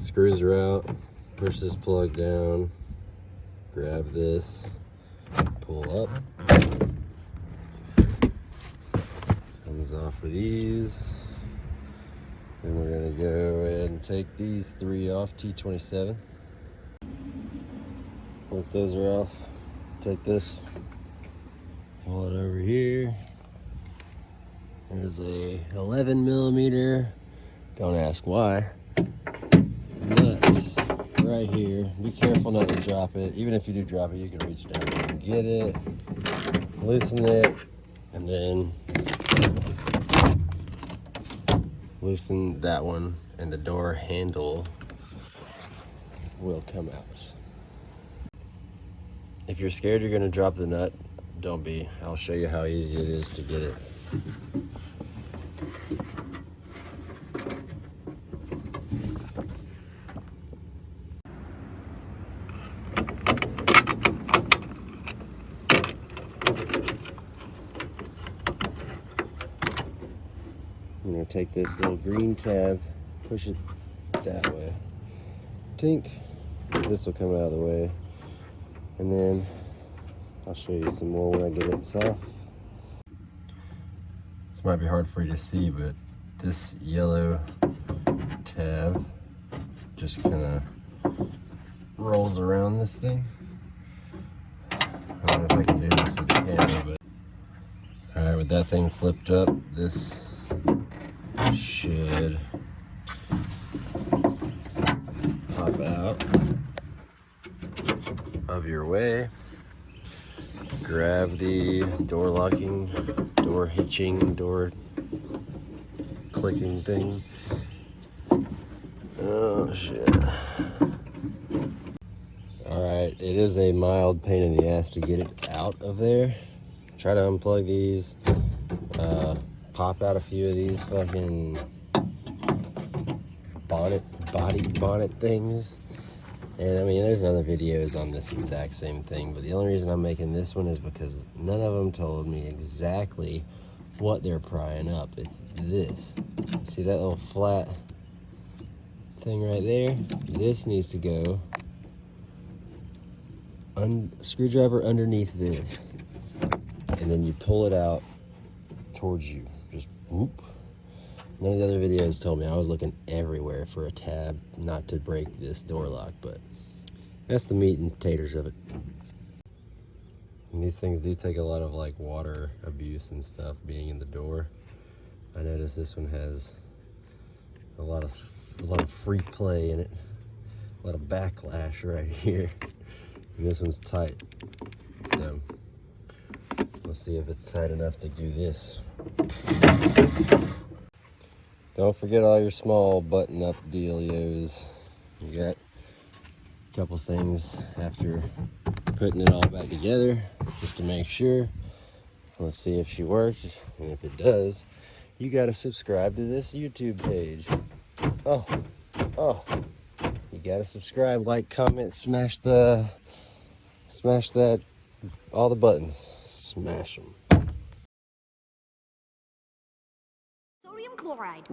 screws are out. Push this plug down, grab this, pull up. Comes off of these. Then we're gonna go and take these 3 off, T27. Once those are off, take this, pull it over here. There's a 11mm, don't ask why, nut right here. Be careful not to drop it. Even if you do drop it, you can reach down and get it, loosen it, and then loosen that one, and the door handle will come out. If you're scared you're gonna drop the nut, don't be. I'll show you how easy it is to get it. I'm gonna take this little green tab, push it that way. Tink, this will come out of the way. And then I'll show you some more when I get it soft. This might be hard for you to see, but this yellow tab just kind of rolls around this thing. I don't know if I can do this with the camera, but all right, with that thing flipped up, this should pop out of your way. Grab the door locking, door hitching, door clicking thing. Oh shit. Alright, it is a mild pain in the ass to get it out of there. Try to unplug these, pop out a few of these fucking body bonnet things. And I mean, there's other videos on this exact same thing, but the only reason I'm making this one is because none of them told me exactly what they're prying up. It's this. See that little flat thing right there? This needs to go screwdriver underneath this, and then you pull it out towards you. Just whoop. None of the other videos told me. I was looking everywhere for a tab not to break this door lock, but that's the meat and taters of it. And these things do take a lot of like water abuse and stuff being in the door. I noticed this one has a lot of free play in it, a lot of backlash right here. And this one's tight, so we'll see if it's tight enough to do this. Don't forget all your small button-up dealios. You got a couple things after putting it all back together, just to make sure. Let's see if she works, and if it does, you gotta subscribe to this YouTube page. Oh, you gotta subscribe, like, comment, smash that, all the buttons, smash them. Sodium chloride.